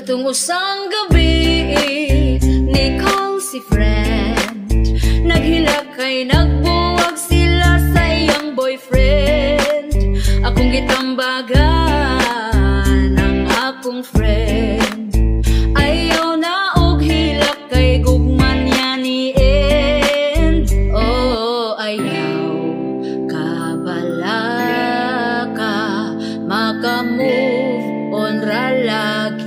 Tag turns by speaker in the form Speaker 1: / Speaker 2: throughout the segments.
Speaker 1: Katong usang gabi, ni call si friend. Naghilak kay nagbuwag sila sa iyang boyfriend. Akong gitambagan ang akong friend. Ayaw na og hilak kay gugman niya ni end. Oh, ayaw kabala ka, maka-move on ra lagi.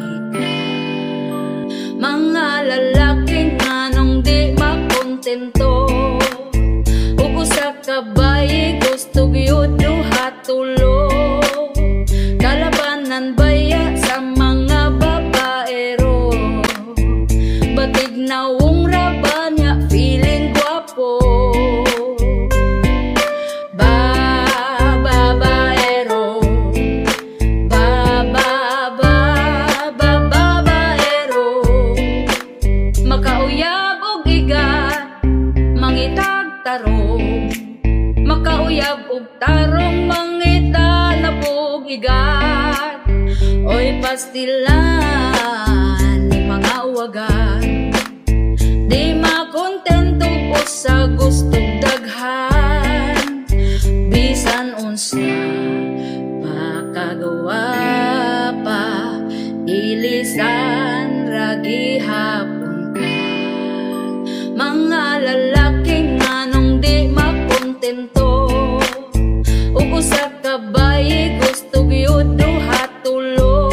Speaker 1: Mga lalaking anong di makontento, ug usa ka bayi gusto gyud duha tulo. Kalabanan baya sa mga babaero, batig nawong raba niya feeling guwapo. Makauyab og tarong mangita na bugigat. Oy pastilan ni mga uwagan, di makontento po sa gustong daghan. Bisan unsa makagawa pa, ilisan ragi hapon ka. Mga lalaking anong di makontento, ug usa ka bayi gusto gyud duha tulo.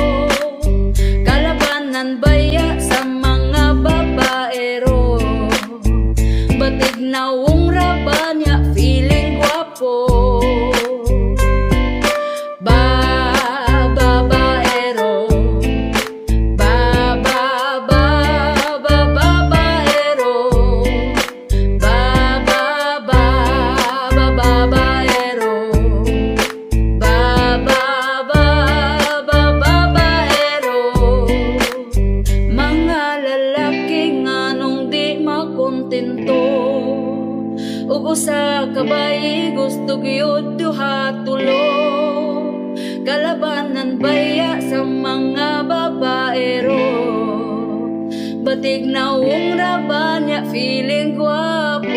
Speaker 1: Kalabanan baya sa mga babaero, batig nawong raba niya feeling guwapo. Usa ka bayi gusto gyud duha tulo. Kalabanan baya sa mga babaero, batig nawong raba niya feeling guwapo.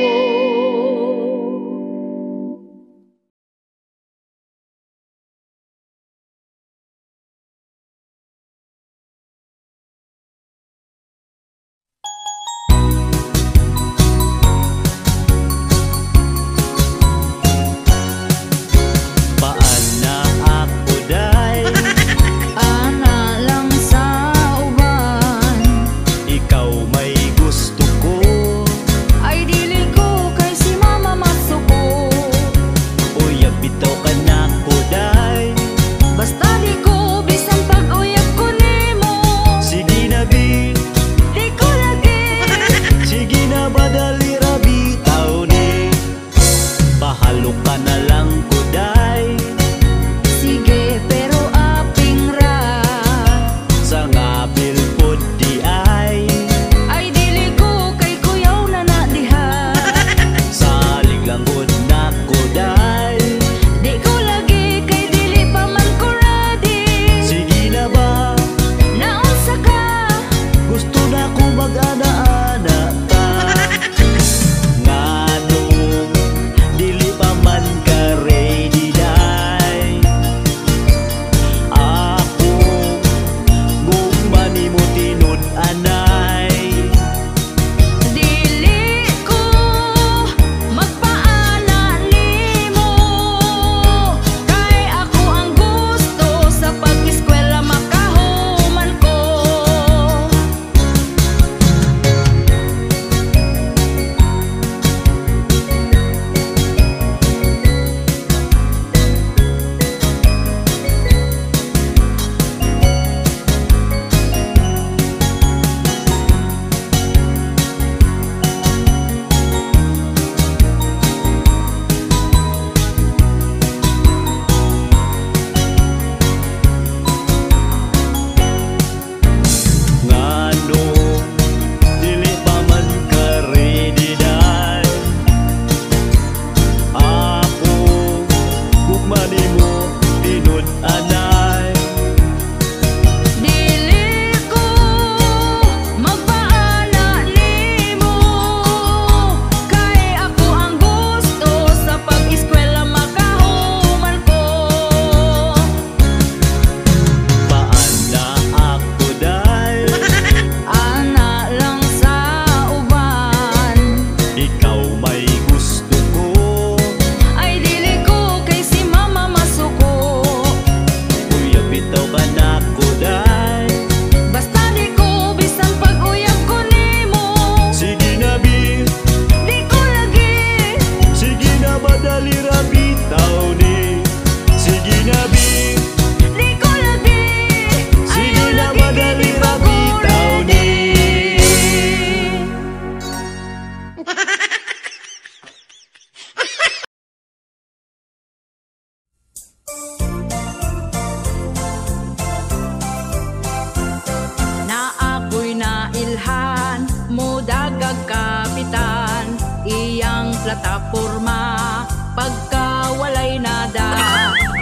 Speaker 2: plataporma pagka walay nada.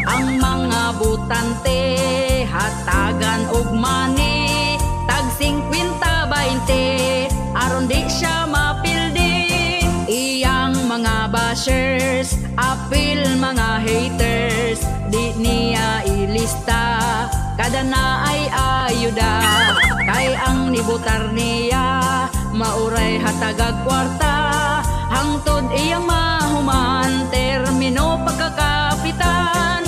Speaker 2: Ang mga butante hatagan og money tag 50-20 aron di siya mapildi. Iyang mga bashers apil mga haters di niya ilista kada na ay ayuda. Kay ang nibutar niya mauray hatagag kwarta hangtod iyang mahuman termino pagkakapitan.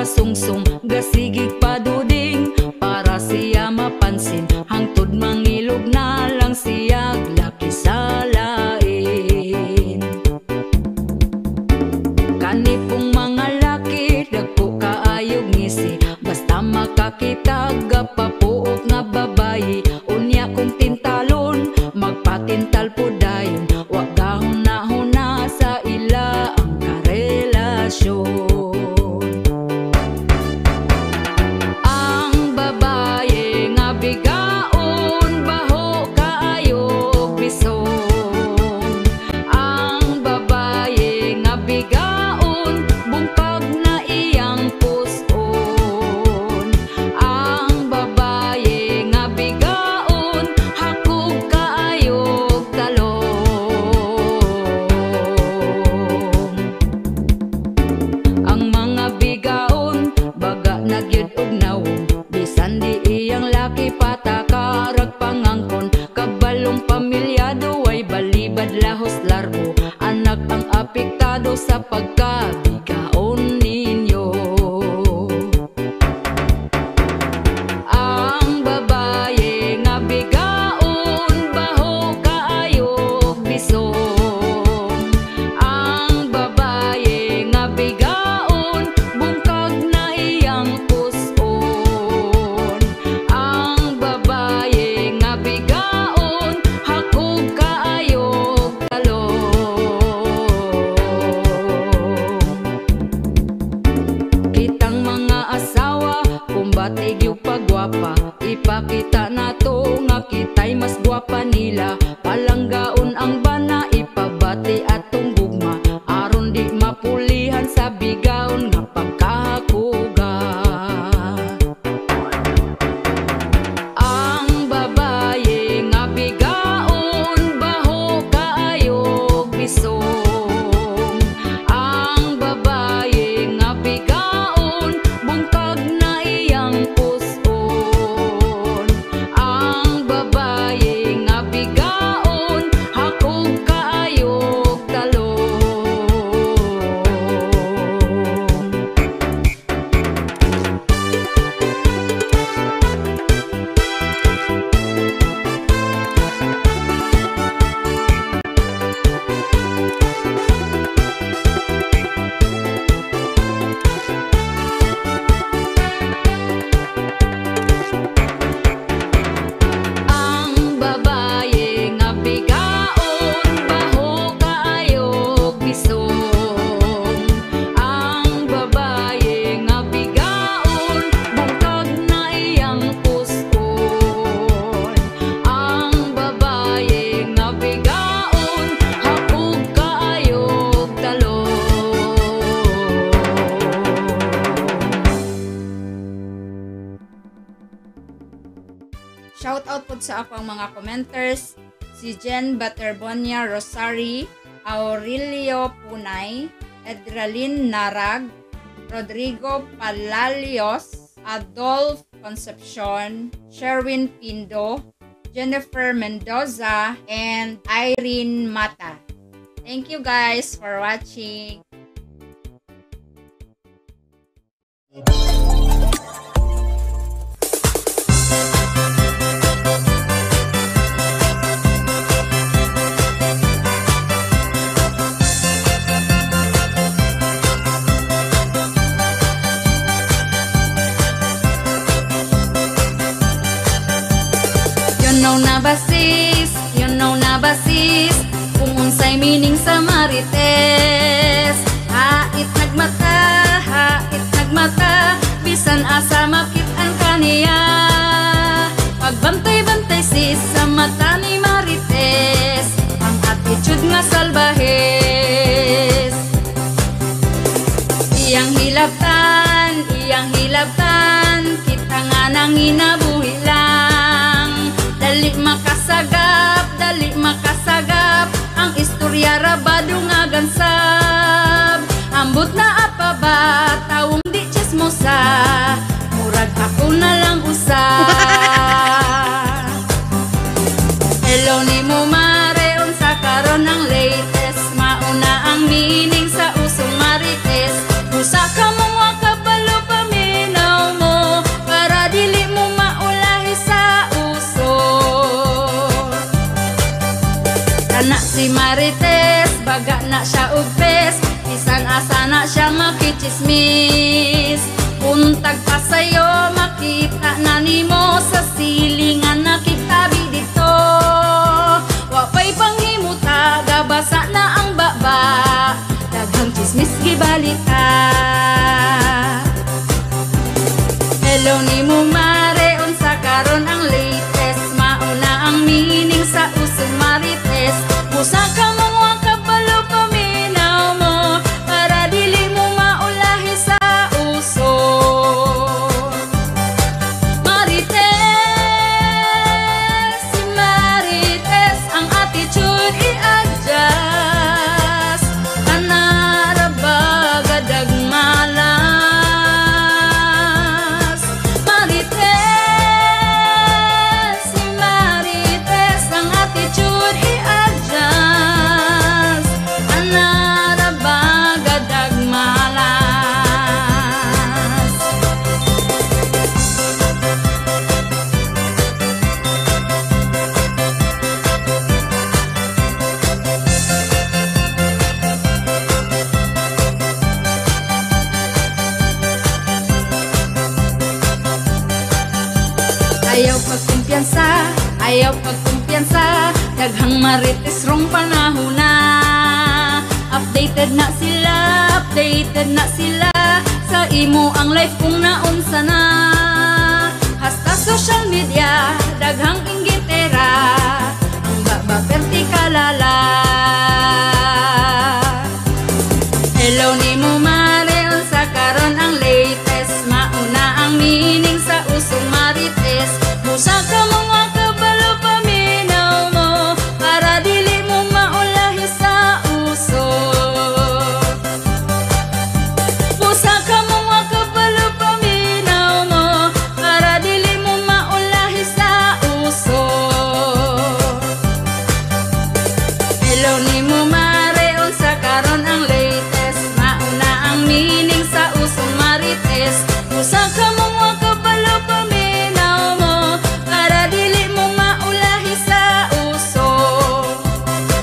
Speaker 2: Sungsong gasigig paduding para siya mapansin hangtod mangilog na lang siya laki sa lain. Kanipong mga laki dagko kaayog ngisi basta makakita gapapuok nga babayi unya kung tintalon magpatintal po dayon wa gahon na huna sa ila ang karelasyon. Sa pagkabigaon ninyo. Ang babaye nga bigaon baho kaayog bisong. Ang babaye nga bigaon bungkag na iyang puson. Ang babaye nga bigaon hakog kaayog talon. Batig yung pagwapa ipakita nato nga kita'y mas gwapa nila. Palanggaon ang bana ipabati atong gugma aron di mapulihan sa bigaon nga pagkahakuga. Ang babaye nga bigaon baho kaayog bisong. Ang babaye nga bigaon bungkag na puson. Ang babaye nga bigaon hakog kaayog talon. Shout out po sa akong mga commenters, si Jen Baterbonia Rosari, Aurelio Punay, Edralin Narag, Rodrigo Palalios, Adolf Concepcion, Sherwin Pindo, Jennifer Mendoza, and Irene Mata. Thank you guys for watching. you know na basis, kung unsay meaning sa marites. Hait nagmata, bisan asa makit-an kaniya. Pagbantay-bantay sis sa mata ni marites, ang attitude nga salbahes. Iyang hilabtan, kita nga nang inabuhi lang. Dali makasagap, ang istorya rabado nga gansab. Ambot na apa ba, tawong di chismosa, murag ako na lang usa. Hello ni mo mare, unsa karon ang latest, mauna ang meaning sa usong marites. Usa ka mong wakabalo paminaw mo, para dili mo maulahi sa uso. Kana si marites, baga na siya ugpes, bisan asa na siya makichismis. Untag pa sa'yo, makita na nimo sa silingan na kitabi dito. Wapay panghimuta, gabasa na ang baba, daghang chismis gibalita. Hello ni mo mare, unsa karon ang latest, mauna ang meaning sa usong marites. Usa ka mong wakabalo paminaw mo, para dili mo maulahi sa uso. Marites, si marites, ang attitude i-adjust. Tanara gadag malas. Marites, si marites, ang attitude i-adjust. Tanara gadag malas. Ayaw pagkumpiyansa, daghang marites rong panahon na. Updated na sila, sa imo ang life kung naunsa na. Hasta social media, daghang inggitera, ang baba perti kalala. Hello ni mo mare, unsa karon ang latest, mauna ang meaning sa usong marites. Musa ka mong wakabalo paminaw mo, para dili mo maulahi sa uso. Musa ka mong wakabalo paminaw mo, para dili mo maulahi sa uso. Hello ni mo mare, unsa karon ang latest, mauna ang meaning sa usong marites. Musa ka mong wakabalo paminaw mo, para dili mo maulahi sa uso.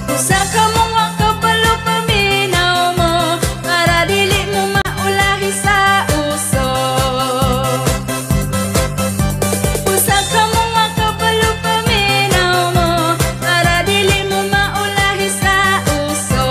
Speaker 2: Musa ka mong wakabalo paminaw mo, para dili mo maulahi sa uso. Musa ka mong wakabalo paminaw mo, para dili mo maulahi sa uso.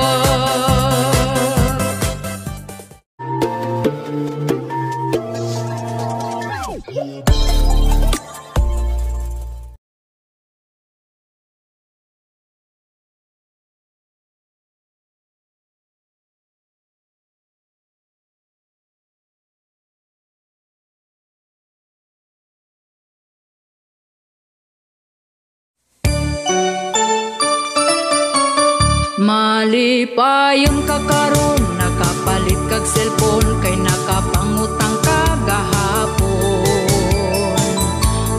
Speaker 2: Malipayon ka karon, nakapalit kag cellphone, kay nakapangutang ka gahapon.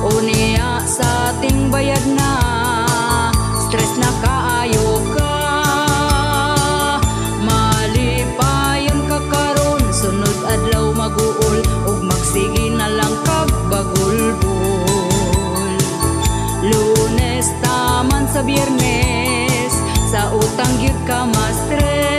Speaker 2: Unya sa ating bayad na, stress na kaayo ka. Malipayon ka karon, sunod adlaw mag-uol, ug magsige na lang kag bagulbol. Lunes taman sa Biyernes, sa utang gyud ka ma-stress.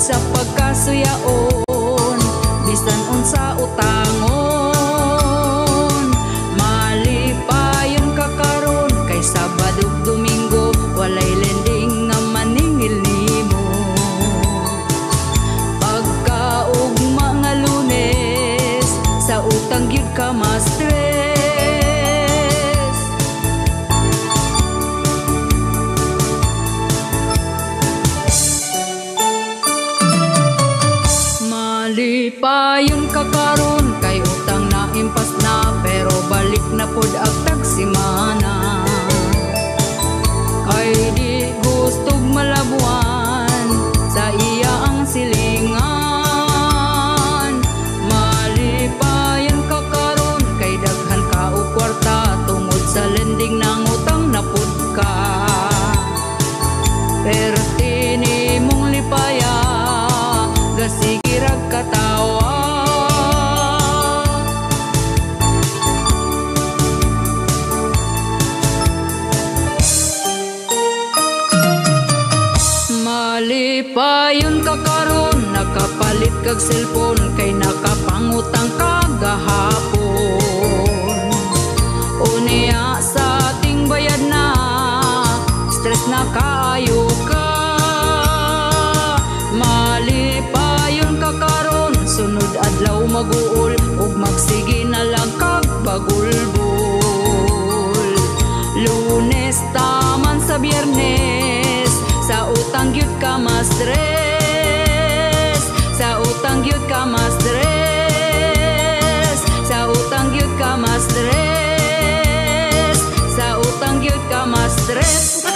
Speaker 2: sa pagkasuyaon, bisan unsa utangon. Malipayon ka karon kay Sabado ug Domingo, walay lending nga maningil nimo. Pagkaugma nga Lunes, sa utang gyud ka ma-stress. Malipayon ka karon kay utang na impas na, pero balik na pod agtag simana. Kay di gustog malabuan sa iya ang silingan. Malipayon ka karon kay daghan ka og kwarta, tungod sa lending ng utang na pod ka. Perti nimong lipaya, gasige rag katawa. Malipayon ka karon, nakapalit kag cellphone, kay nakapangutang ka gahapon. Unya sa ating bayad na, stress na kaayo ka. Malipayon ka karon, sunod adlaw mag-uol, ug magsige na lang kag bagulbol. Lunes taman sa Biyernes, sa utang gyud ka ma-stress. Sa utang gyud ka ma-stress. Sa utang gyud ka ma-stress. Sa utang gyud ka ma-stress.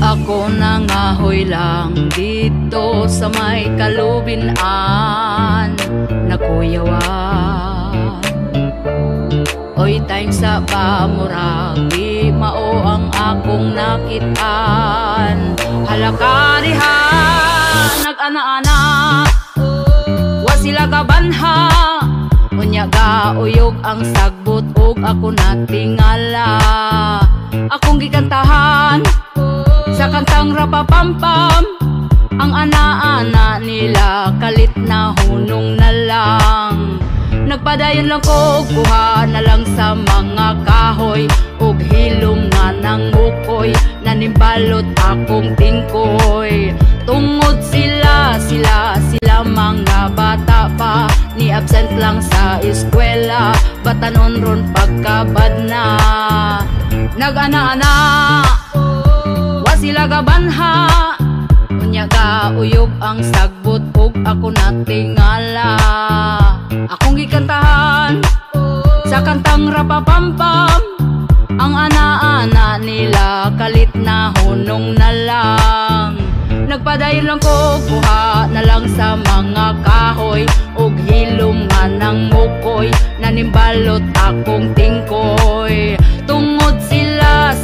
Speaker 2: Ako nangahoy lang dito sa may kalubinan na kuyawan. Oy time sa pamurag, di mao ang akong nakitaan. Halaka diha, nag-ana-ana, wa sila kabanha. Unya gauyog ang sagbot ug ako natingala. Akong gikantahan sa kantang rapapampam, ang ana-ana nila kalit na hunong na lang. Nagpadayon lang ko, kuha na lang sa mga kahoy, ug hilom nga ng bukoy, nanimbalot akong tingkoy. Tungod sila mga bata pa, ni absent lang sa eskwela, batanon ron pagkabad na. Nag-ana-ana, sila gabanha, unya gauyog ang sagbot ug ako natingala. Akong gikantahan sa kantang rapapampam, ang ana-ana nila kalit na hunong na lang. Nagpadayon lang ko, kuha na lang sa mga kahoy, ug hilom nga ng mukoy, nanimbalot akong tingkoy. Tungod sila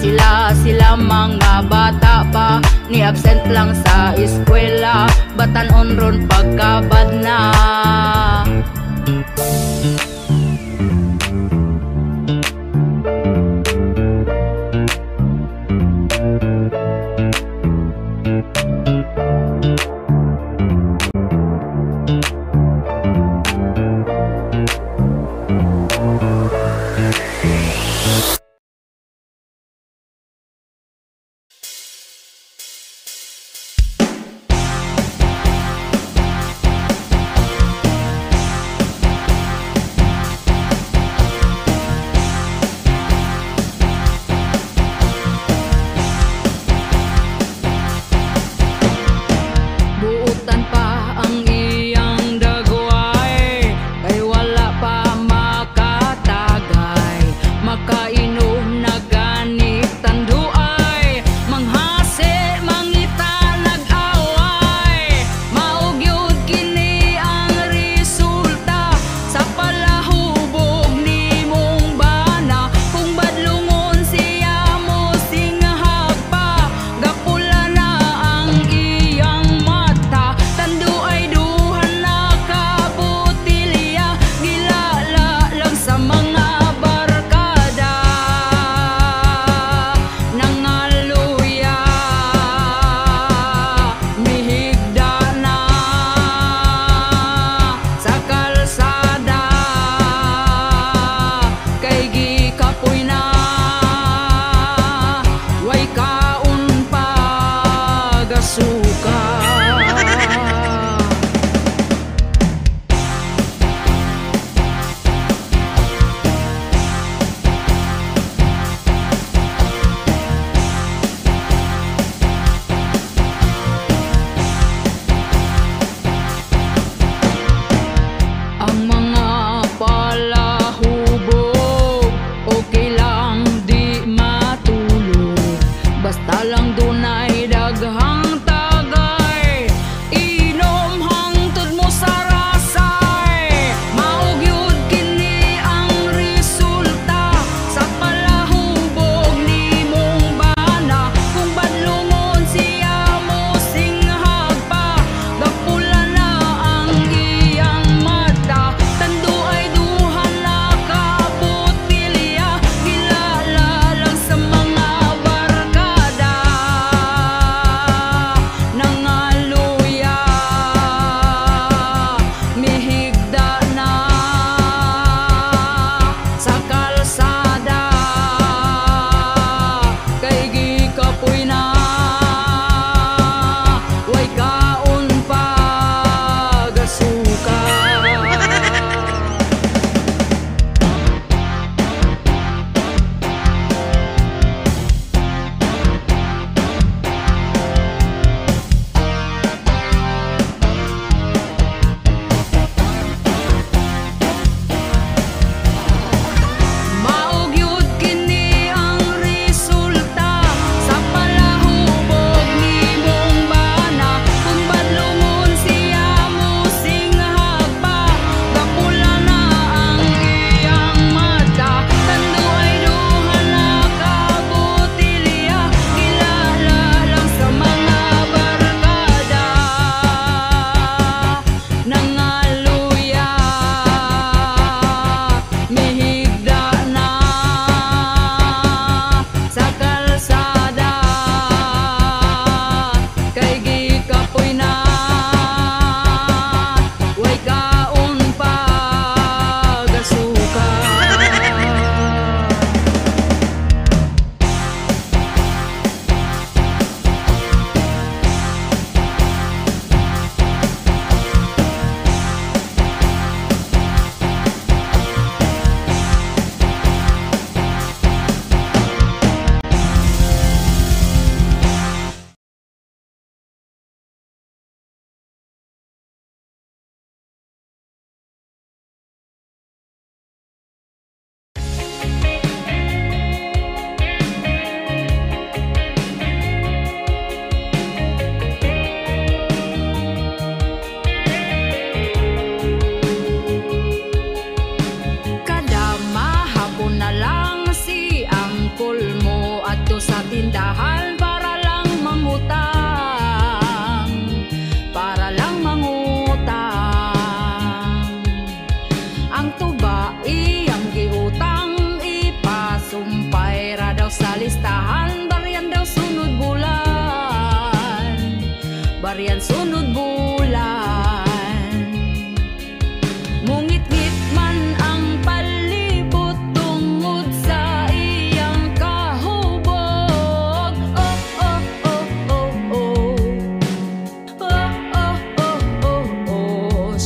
Speaker 2: mga bata pa, ni absent lang sa eskwela, batanon ron pagkabad na.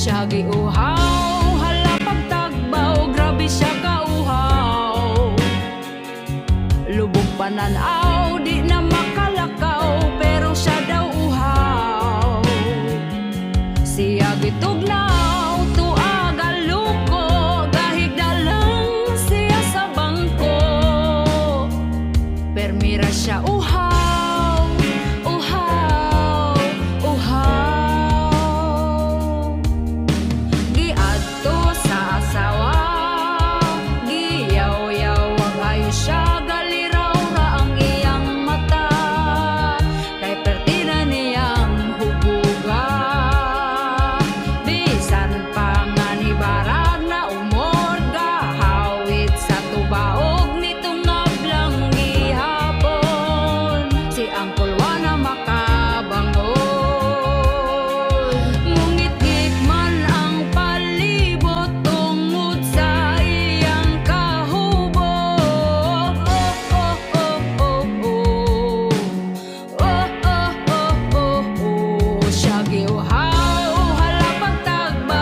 Speaker 2: Siya giuhaw, hala pagtagbaw, grabe siya kauhaw. Lubog pananaw, di na makalakaw, pero siya daw uhaw. Siya gitugnaw, tuag aluko, gahigda lang siya sa bangko. Permira siya uhaw, uhaw, uhaw. Giadto sa asawa, giyaw-yaw ang ayo siya, galiraw ra ang iyang mata. Kay pertina niyang hubuga, bisan pa nga ni barag na umod, gahawit sa tubaog nitong ngablang gihapon. Si Angkol Juana makabangon, ngungit-ngit man ang palibot tungod sa iyang kahubo. Oh, oh, oh, oh, oh. Oh, oh, oh, oh, oh. Siya giuhaw, hala pagtagbaw,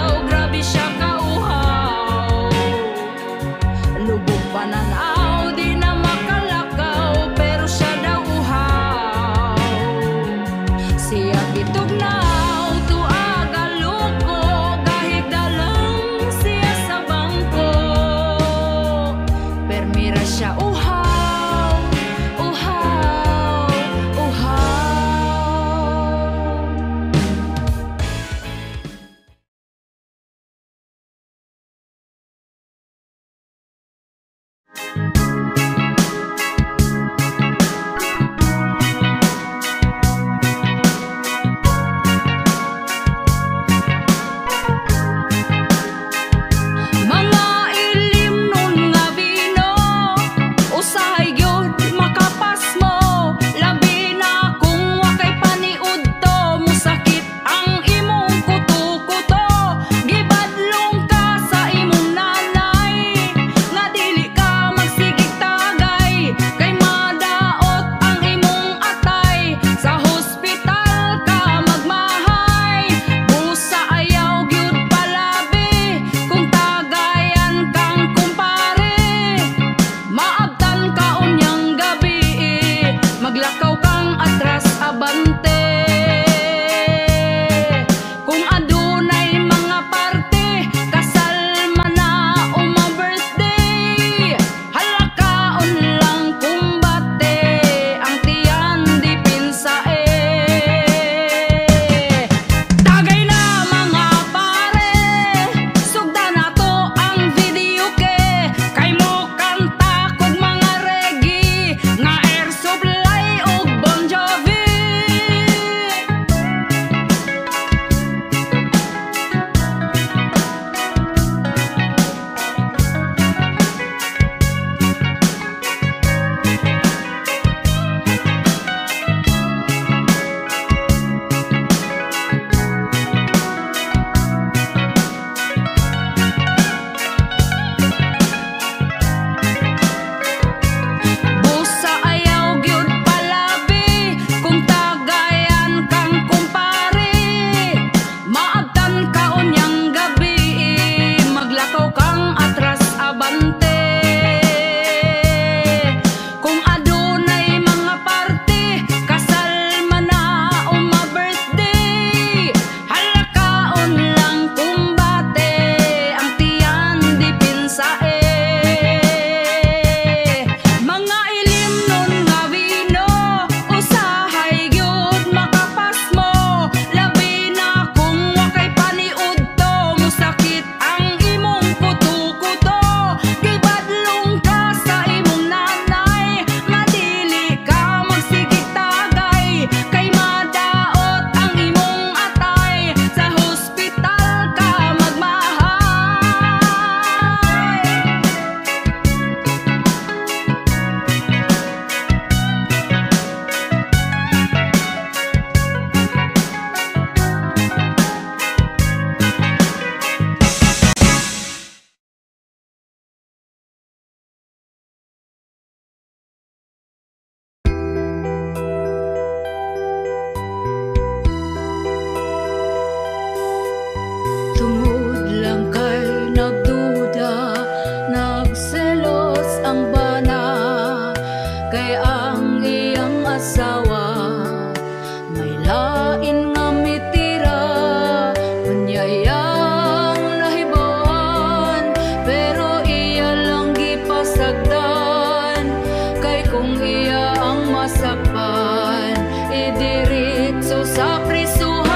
Speaker 2: Unyayang nahibawan, pero iya lang gipasagdan. Kay kung iya ang masakpan, idiritso sa prisuhan.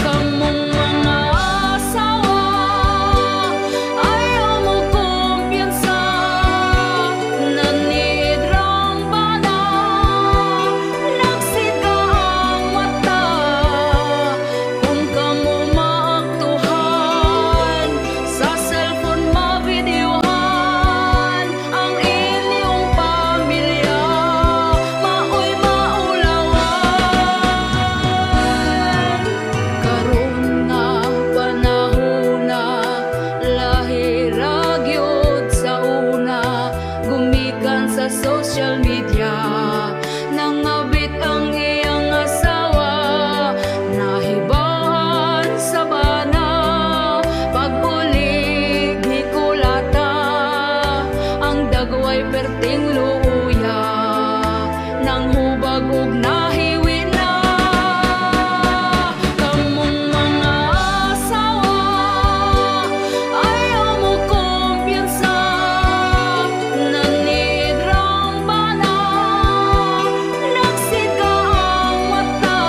Speaker 2: Kamong mga asawa, ayaw mo kumpiyansa. Nanidrang bana, nagsiga ang mata. Kung kamo maaktuhan, sa cellphone mabidyuhan ang inyong pamilya, maoy maulawan. Karon nga panahon na, lahi ra gyud sa una, gumikan sa social media. Nangabit ang iyang asawa, nahibahan sa bana. Pag-ulig hikulata, ang dagway perting luya, nang hubag ug nahiwi na. Kamong mga asawa, ayaw mo kumpiyansa. Nanidrang bana, nagsiga ang mata.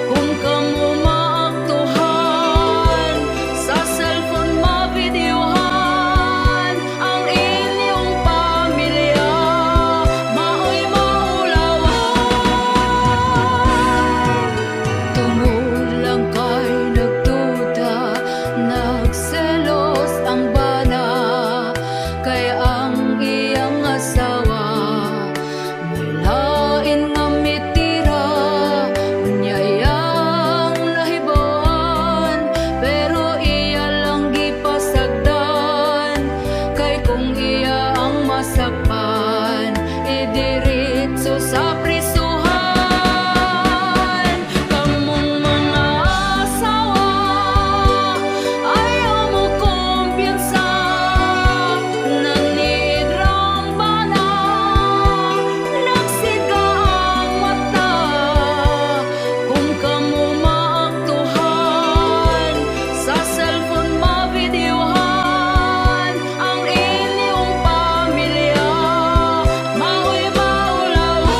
Speaker 2: Kung kamo maaktuhan, sa cellphone mabidyuhan ang inyong pamilya, maoy maulawan. Tungod lang kay nagduda, nagselos ang bana. Kay ang iyang asawa, may lain nga mitira. Unyayang nahibawan, pero iya lang gipasagdan. Kay kung iya ang masakpan, idiritso sa prisuhan. Kamong mga asawa, ayaw mo kumpiyansa. Nanidrang bana, nagsiga ang mata. Kung kamo maaktuhan, sa cellphone mabidyuhan ang inyong pamilya, maoy maulawan.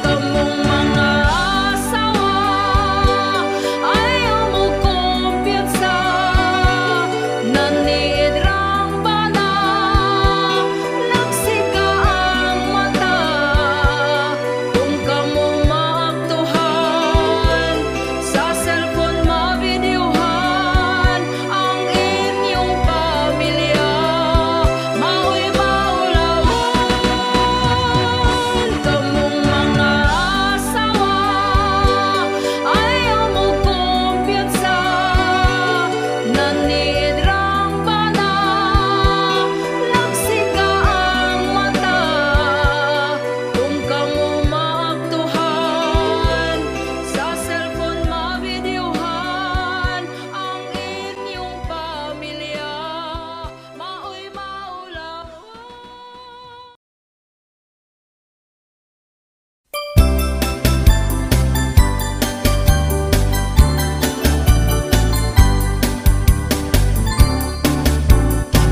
Speaker 2: Kamong mga asawa, ayaw mo kumpiyansa. Nanidrang bana, nagsiga ang mata. Kung kamo maaktuhan, sa cellphone mabidyuhan ang inyong pamilya, maoy maulawan. Kamong mga asawa, ayaw mo kumpiyansa. Nanidrang bana, nagsiga ang mata. Kung kamo maaktuhan, sa cellphone mabidyuhan ang inyong pamilya, maoy maulawan.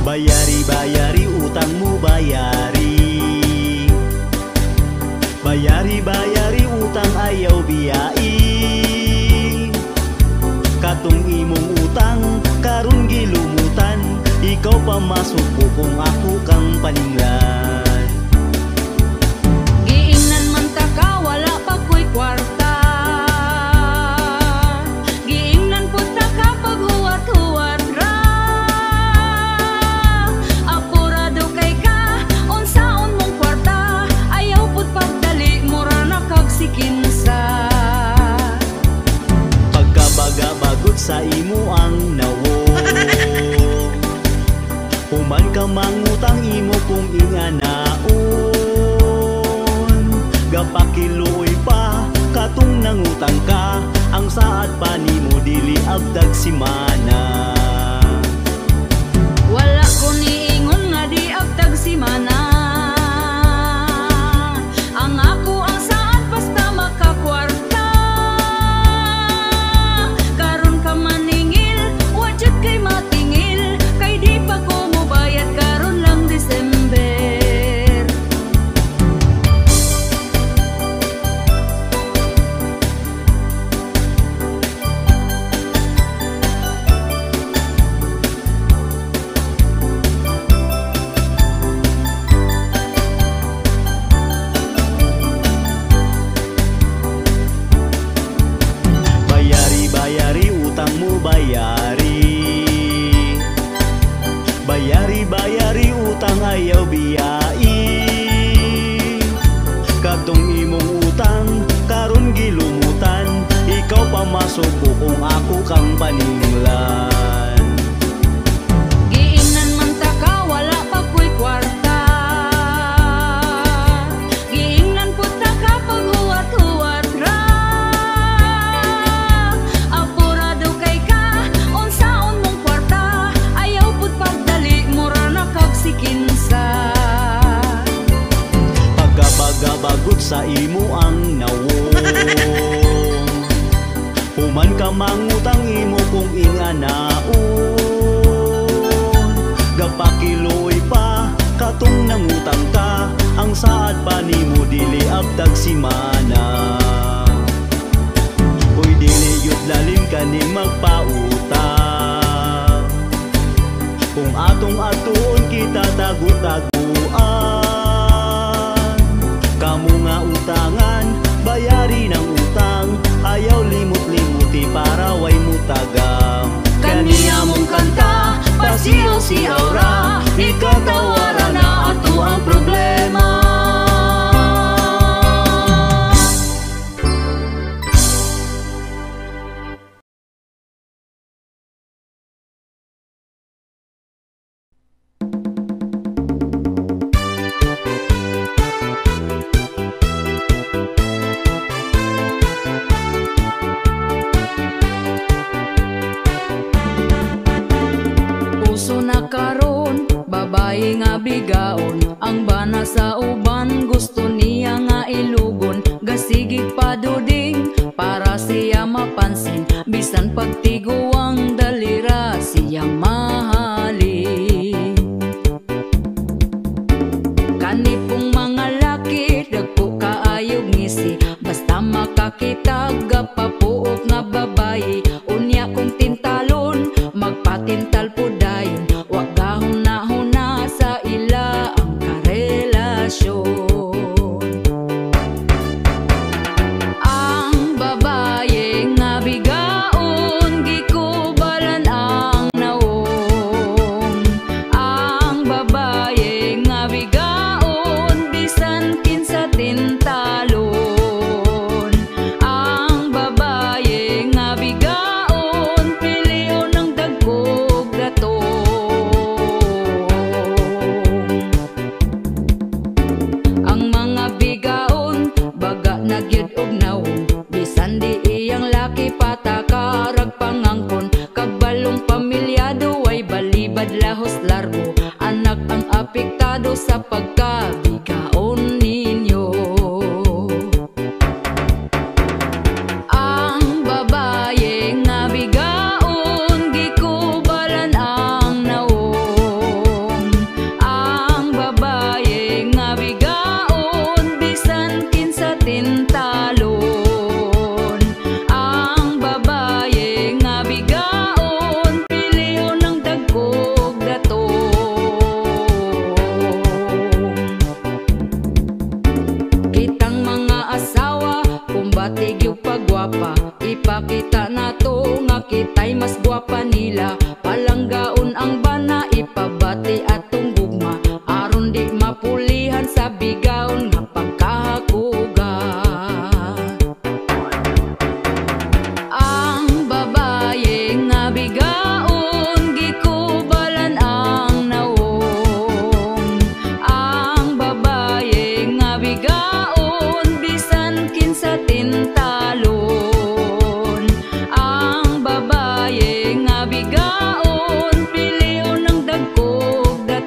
Speaker 3: Bayari, bayari utangmu bayari. Bayari, bayari utang ayaw biyai. Katong imong utang karon gilumutan, ikaw pa masuko kung ako kang paninglan.
Speaker 2: Giingnan man ta ka, wala pa ko'y kwarta. Giingnan pud ta ka pag huwat-huwat ra. Apurado kay ka, unsaon mong kwarta. Ayaw pud pagdali, mura na kag sikinsa.
Speaker 3: Pagkabaga-bagot sa imo ang nawo. Human ka mangutang imo kung inganaon. Gapakiluoy pa katong nangutang ka, ang saad pa nimo dili abdag simana.
Speaker 2: Wala ko niingon nga di abdag simana. Ang ako ang saad basta makakwarta.
Speaker 3: masuko kung ako kang paninglan.
Speaker 2: Giingnan man ta ka, wala pa ko'y kwarta. Giingnan po ta ka pag huwat-huwat ra. Apurado kay ka, unsaon mong kwarta. Ayaw po't pagdali, mura na kagsikinsa.
Speaker 3: Pagkabagabagot sa imo ang nawong, human ka mangutang imo kung inganaon. Gapakiloy pa, katong nangutang ka, ang saad pa nimo dili abdag simana. Uy dili yut lalim kaning magpautang, kung atong atuon kita tagu-taguan. Kamu nga utangan, bayari ng utang, ayaw limot-limuti para way mutagam.
Speaker 2: Kaniya mong kanta, pasiyaw-siyaw ra, ikatawara na ato ang problema. Puso na karon, babae nga bigaon, ang bana sa uban gusto niya nga ilugon. Gasigig paduding para siya mapansin, bisan pagtiguang dalira siya mahalin. Kanipong mga laki, dagko kaayog ngisi, basta makakitag papuok nga babae. Unya kong tintalon, magpatintal po dayon, wag gahuna-huna sa ila ang karelasyon. Ang babae nga bigaon, gikubalan ang nawong. Ang babae nga bigaon, bisan kinsa tintalon. Ang babae nga bigaon, piliyon ng dagkog datong. Ang mga bigaon, baga nagyud og nawong, bisan di iyang laki patakarag pangangkon. Kabalong pamilyado ay balibad lahos largo, anak ang apektado sa pagkabigaon ninyo. Ang babae nga bigaon, gikubalan ang nawong. Ang babae nga bigaon, bisan kinsa tintalon. Ang babae nga bigaon, piliyon ng dagkog datong. Kitang mga asawa, kumbatig yung pagwapa, ipakita nato nga kita'y mas gwapa nila. Palanggaon ang bana, ipabati atong gugma, aron di mapulihan sa bigaon nga pagkahakuga. Ang babae nga bigaon, gikubalan ang nawong. Ang babae nga bigaon, bisan kinsa tintalon. Ang babae nga bigaon, piliyon ng dagkog datong.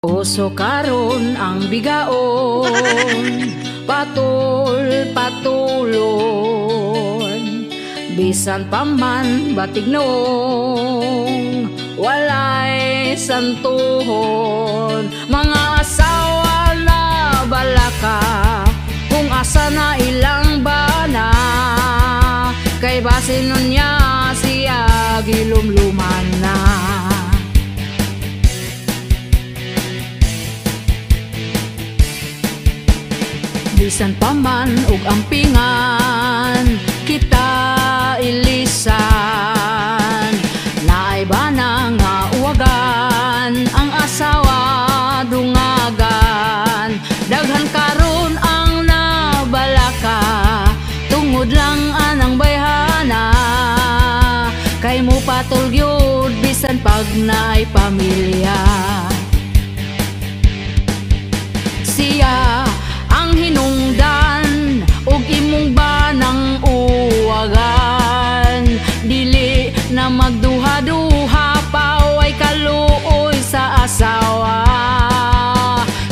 Speaker 2: Uso karon ang bigaon, patulon, bisan pa man batignong, walay santuhon. Mga asawa na balaka, kung asa na ilang bana, kay basin nun niya siya gilumluman na. Bisan pa man ug ampingan, kita ilisan, naay bana nga uwagan, ang asawa dungagan. Daghan karon ang nabalaka, tungod lang anang bayhana, kay mo patulyod bisan pag naay pamilya. Siya ang hinungdan ug imong banang uwagan, dili na magduha-duha pa way kaluoy sa asawa.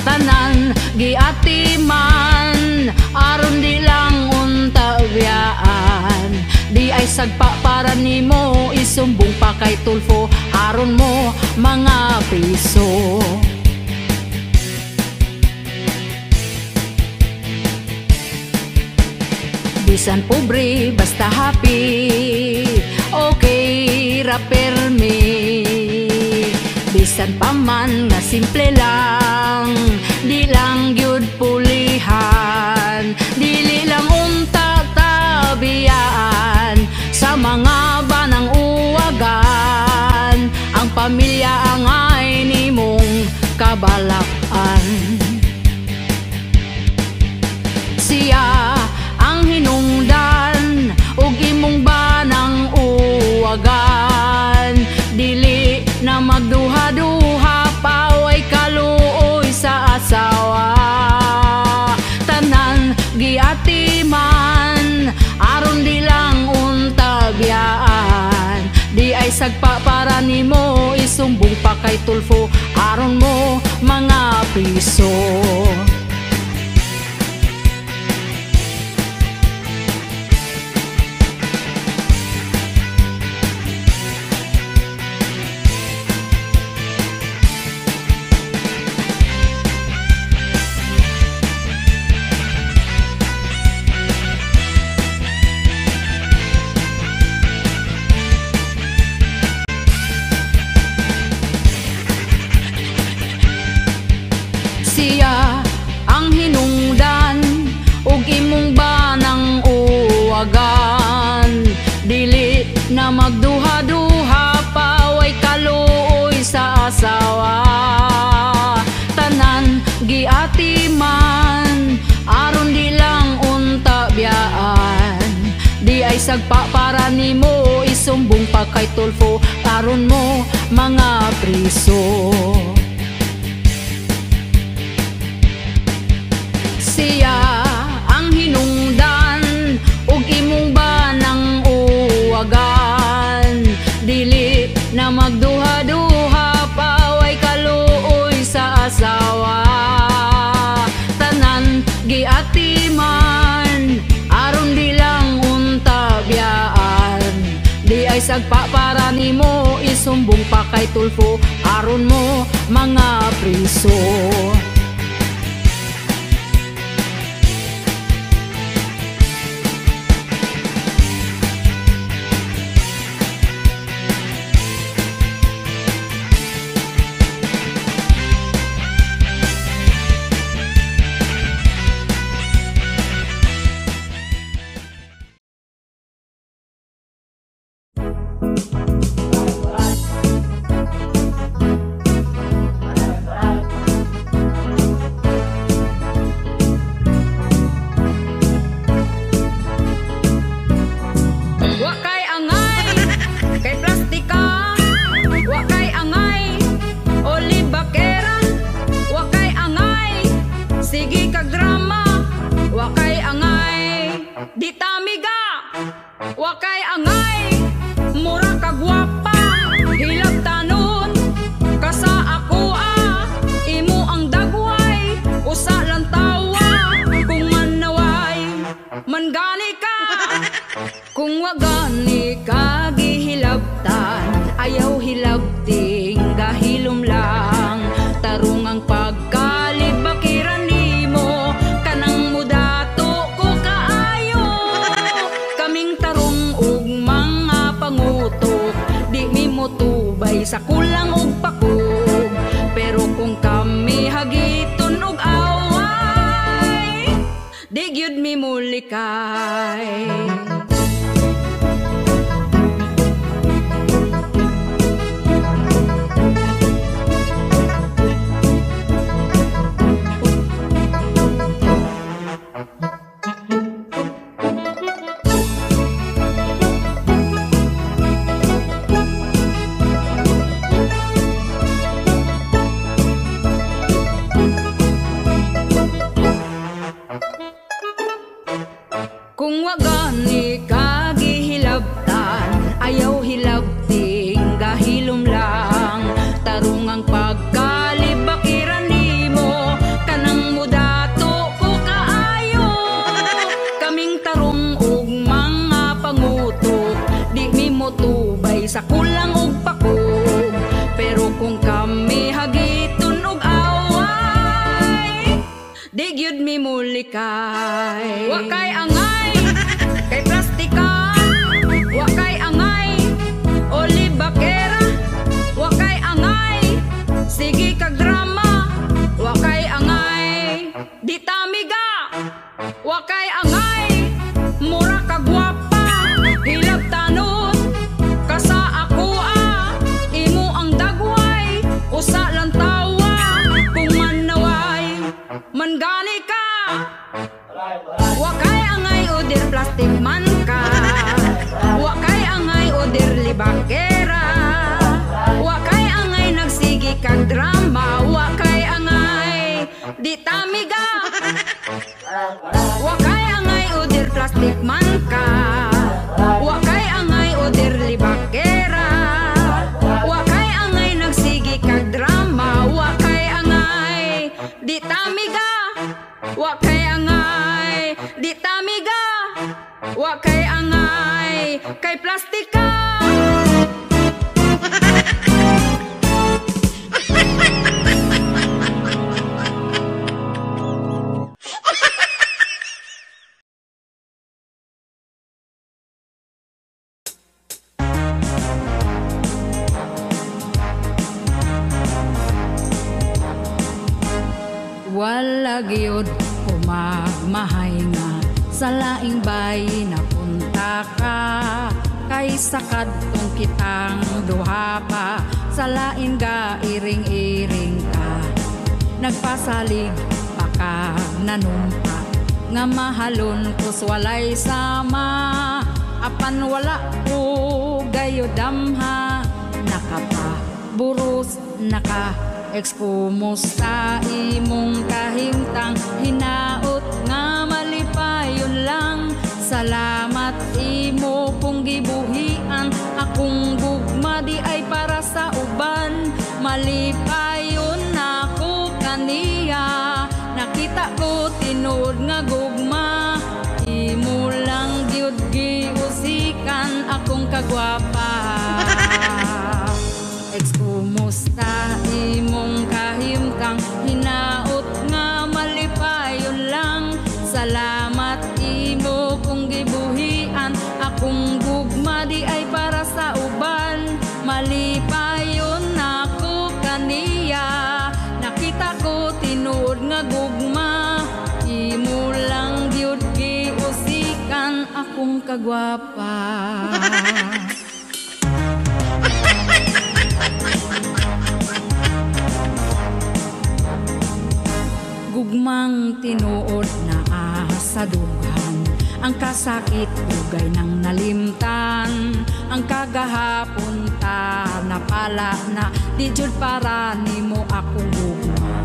Speaker 2: Tanan giatiman aron di lang unta biyaan, di ay sagpa para nimo isumbong pa kay Tulfo aron mo mga piso. Bisan pobre basta happy, okay ra permi. Bisan pa man nga simple lang, di lang gyud pulihan, dili lang unta tabiyaan sa mga banang uwagan. Ang pamilya angay nimong kabalakan. Siya ang hinungdan ug imong banang uwagan, dili na magduha-duha pa way kaluoy sa asawa. Tanan giatiman aron di lang unta biyaan, di ay sagpa para nimo isumbong pa kay Tulfo aron mo mga piso. Siya ang hinungdan ug imong banang uwagan, dili na magduha-duha pa way kaluoy sa asawa. Tanan giatiman aron di lang unta biyaan, di ay sagpa para nimo isumbong pa kay Tulfo aron mo mga priso. Siya ang hinungdan ug imong banang uwagan, dili na magduha-duha pa way kaluoy sa asawa. Tanan giatiman aron di lang unta biyaan, di ay sagpa para nimo isumbong pa kay Tulfo aron mo mga priso. Wakay angay, mura kagwapa, hilab tanon, kasa ako Kung wagani kagihilabtan, ayaw hilabting gahilom lang. Tarong ang pagkalibakiran nimo, kanang mudato ko kaayo. Kaming tarong ug mga pangutok, di mi mo tubay sa kulang ug pakog. Pero kung kami hagiton og away, di gyud mi mulikay. Kung wagani kagihilabtan, ayaw hilabting gahilom lang. Tarong ang pagkalibakiran nimo, kanang mudato ko kaayo. Kaming tarong ug mga pangutok, di mi mo tubay sa kulang ug pakog. Pero kung kami hagiton og away, di gyud mi mulikay. Wakay angay kay plastika, wakay angay olibakera, wakay angay sige kag drama, wakay angay ditamiga, wakay angay mura kag gwapa, hilabtanon kasa ako imo ang dagway, usa lang tawa kung manaway mangani ka. Wakay angay oder plastic man ka, wakay angay oder libakera, wakay angay nagsigi kag drama, wakay angay di tamiga. Wakay angay oder plastic man ka, wakay angay oder libakera, wakay angay nagsigi kag drama, wakay angay di tamiga. Wakay angay di tamiga, wakay angay kay plastika. Wala gyud umagmahay nga sa laing bayi na punta ka, kay sakadtong kitang duha pa sa laing ga iring-iring ka. Nagpasalig pa kag nanumpa nga mahalon kus walay sama, apan wala ko gayo damha, nakapaburos naka ekskumusta imong kahimtang, hinaot nga malipayon lang. Salamat imo kung gibuhian, akong gugma di ay para sa uban. Malipayon ako kaniya, nakita ko tinuod nga gugma. Imo lang gyud giusikan akong kagwapa. Kumusta imong kahimtang, hinaot nga malipayon lang. Salamat imo kung gibuhian, akong gugma di ay para sa uban. Malipayon ako kaniya, nakita ko tinuod nga gugma. Imo lang gyud giusikan akong kagwapa. Gugmang tinuod na sa dughan, ang kasakit dugay ng nalimtan. Ang kagahapon ta napala na, di jud para nimo akong gugma.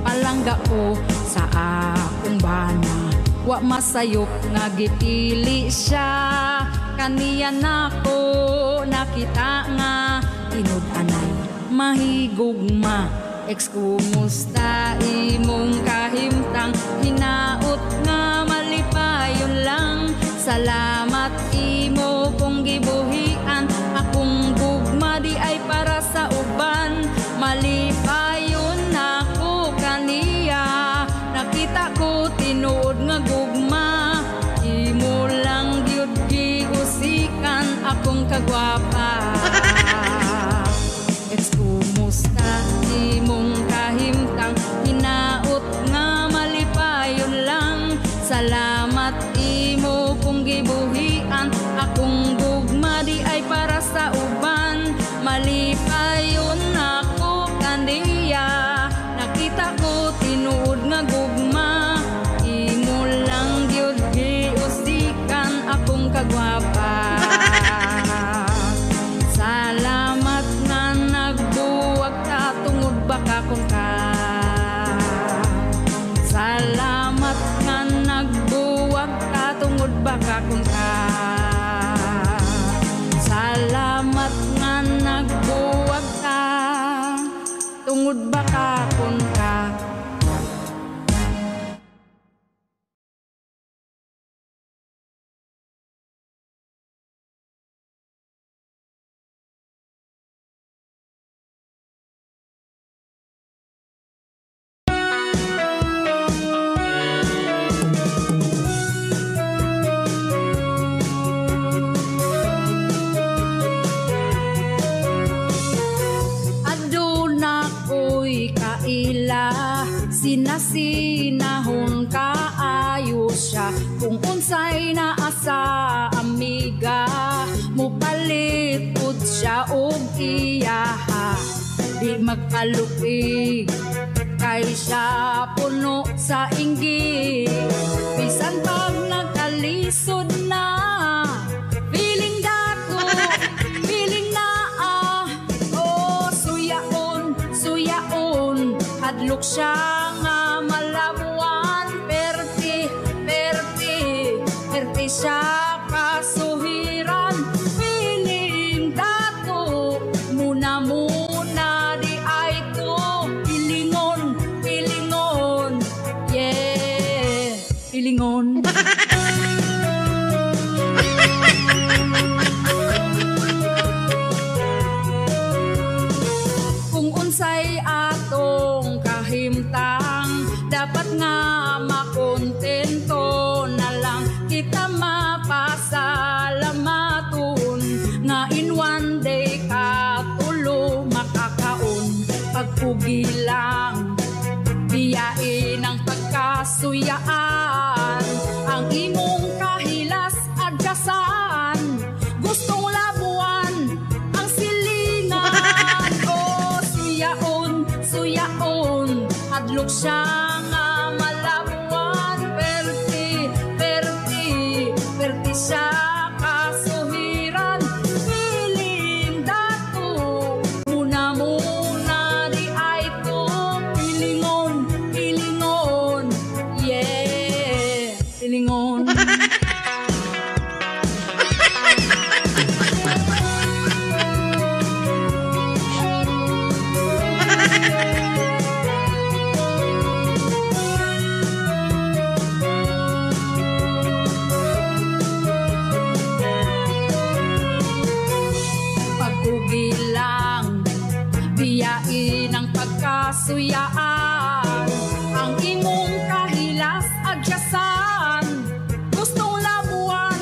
Speaker 2: Palangga ko sa akong bana, wa masayop nga gipili siya. Kaniya nako nakita nga, tinud-anay mahigugma. Ekskumusta imong kahimtang, hinaot nga malipayon lang. Salamat imo nagbuwag ka, tungod ba kakon ka? Aduna ko'y kaila, sinasinahon kaayo siya. Kung unsay naa sa amiga, mupalit pud siya og iyaha. Di magkalupig kay siya puno sa inggit. Bisan pag nagkalisod na, feeling dato, feeling naa. Oh, suyaon, suyaon, hadlok siya nga malabuan. Perti, perti, perti siya kasuhiran. Feeling dato, muna di ay to. Pilingon, pilingon, yeah, pilingon. Kung unsay atong kahimtang, dapat nga makontento na lang kita mapasalamaton. Nga in one day katulo makakaon. Pagpugi lang, biyain ang pagkasuyaan. Ang imong kahilas adyasan, gustong labuan ang silingan. Oh, suyaon, suyaon, hadlok siya nga malabuan. Perti, perti, perti siya kasuhiran. Feeling dato, muna di ay to. Pilingon, pilingon, yeah, pilingon. Pagpugi lang, biyain ang pagkasuyaan. Ang imong kahilas adyasan, gustong labuan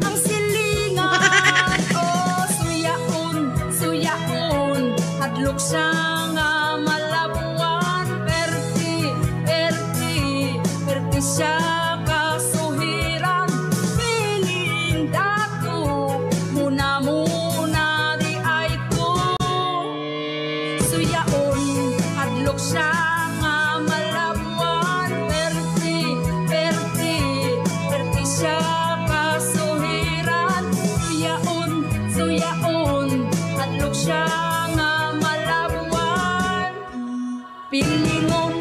Speaker 2: ang silingan. Oh, suyaon, suyaon, hadlok siya nga malabuan. Perti, perti, perti siya kasuhiran. Feeling dato, muna di ay to. Suyaon, hadlok siya nga malabuan. Perti, perti, perti siya kasuhiran. Suyaon, suyaon, hadlok siya nga malabuan. Pilingon.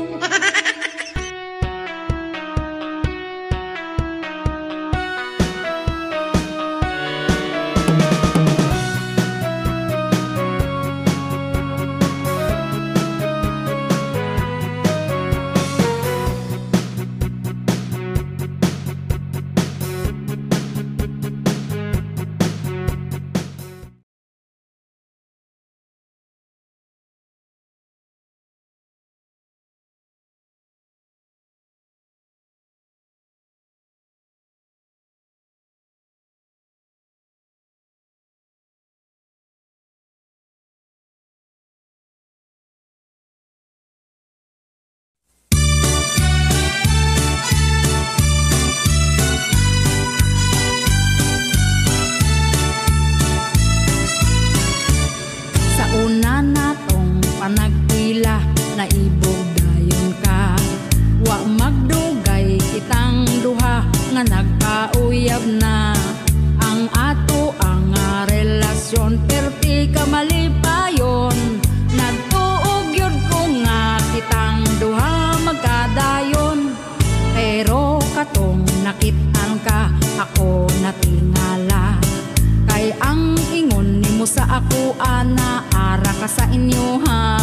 Speaker 2: ako ana ara ka sa inyo ha.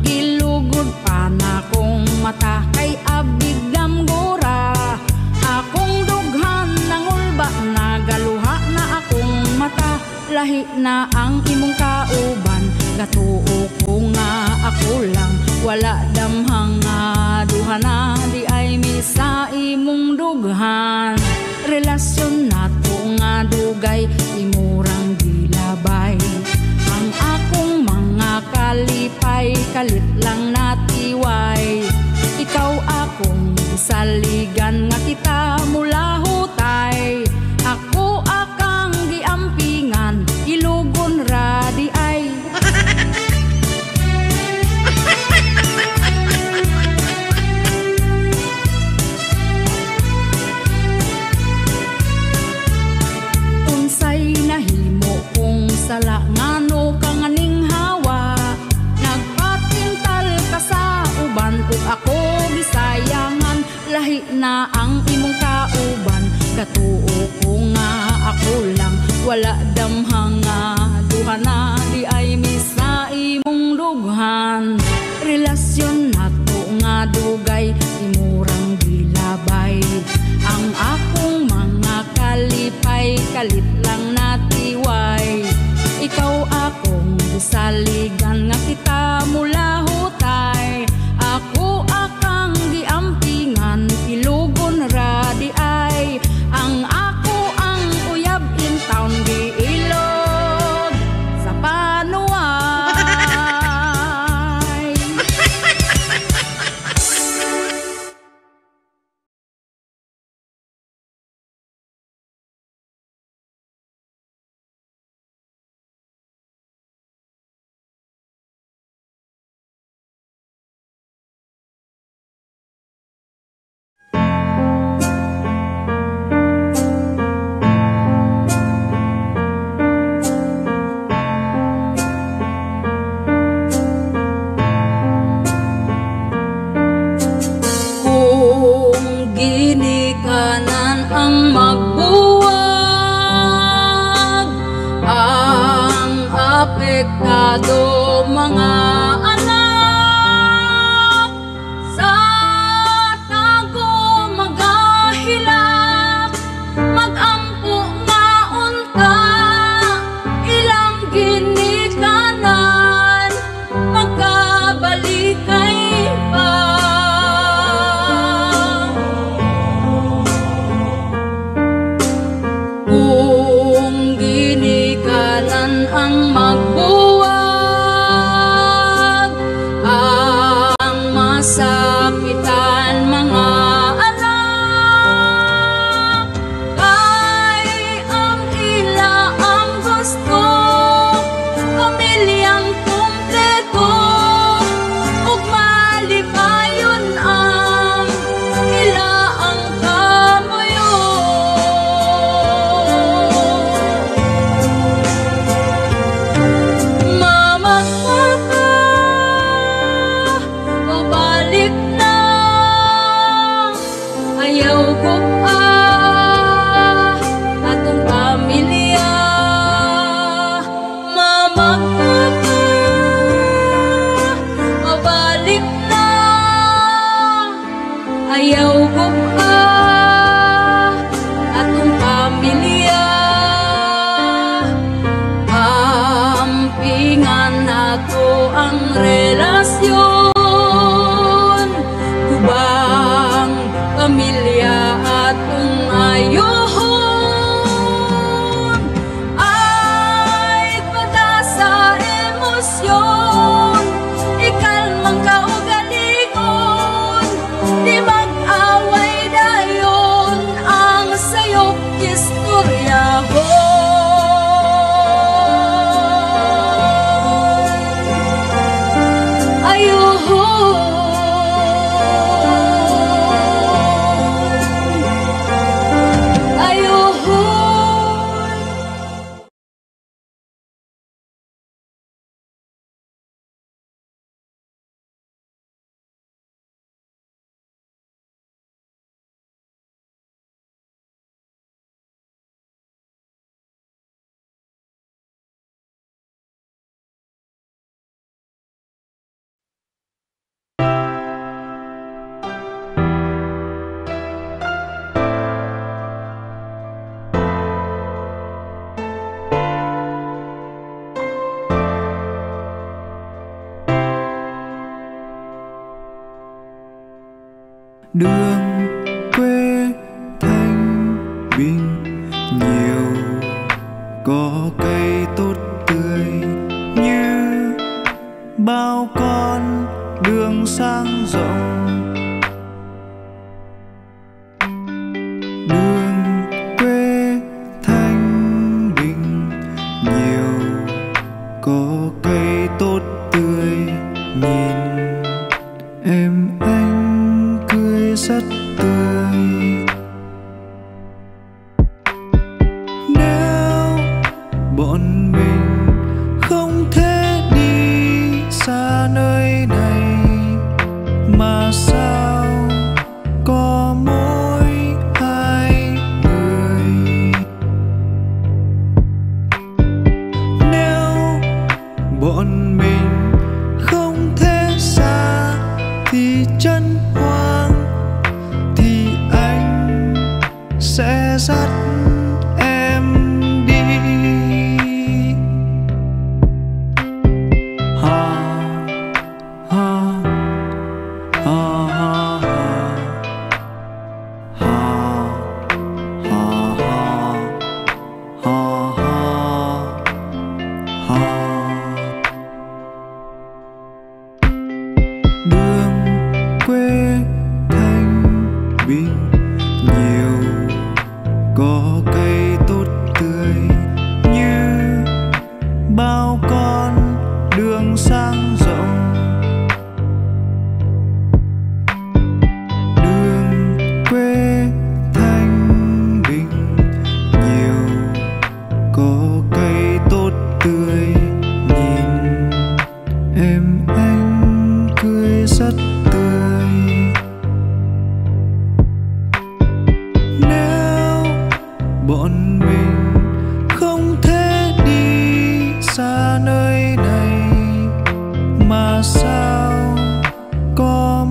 Speaker 2: Gilugod pa na kong mata kay abig damgura. Akong dughan ng ulba na galuha na akong mata. Lahi na ang imong kauban, gatuo ko nga ako lang. Wala damhang nga duha na di ay misa imong dughan. Relasyon nato nga dugay imurang gilabay. Ang akong mga kalipay kalit lang natiway. Ikaw akong saligan nga kita mula hutay. Ako akang giampingan ilugon ra di ay. Unsay nahimo kung sala ngano ka nganing hawa. Nagpatintal ka sa uban ug ako gisayangan. Lahi na ang imong kauban, gatuo ko nga ako lang. Wala damhang nga duha na di ay misa imong dughan. Relasyon nato nga dugay imurang gilabay. Ang akong mga kalipay kalit lang natiway. Ikaw akong saligan nga kita mula hutay. Ako akang giampingan ilugon ra di ay. Ang ako ang uyab in town giilog sa panuay. Kung ginikanan ang magbuwag, ang apektado mga anak sa tago magahilak, magampo nga unta ilang ginikanan magkabalikay pa. Kung ginikanan ang magbuwag, ang masakitan mga anak, kay ang ila ang gusto, pamilyang kumpleto, ug malipayon ang ila ang kamuyo. Mamagpaka, babalik na, ayaw ko pa atong pamilya. Mamagpaka, babalik na, ayaw ko pa atong pamilya. Ampingan nato ang relasyon, kubang pamilya atong ayohon. Ay pada sa emosyon, ikalmang kaugalingon, di mag-away dayon ang sayop istorya.
Speaker 4: đường quê thanh bình nhiều, có cây tốt tươi như bao con đường sang rộng. Đường quê thanh bình nhiều, có cây tốt tươi, nhìn em anh cười rất tươi. Nếu bọn mình không thể đi xa nơi này, mà sao có mỗi hai người? Nếu bọn mình không thể xa thì chân hoang, thì anh sẽ dắt em đi. Ha ha ha ha ha ha ha ha ha. Đường quê thanh bình nhiều, có cây tốt tươi như bao con đường sang rộng. Đường quê thanh bình nhiều, có cây tốt tươi, nhìn em anh cười rất tươi. Nếu bọn mình không thể đi xa nơi này, mà sao có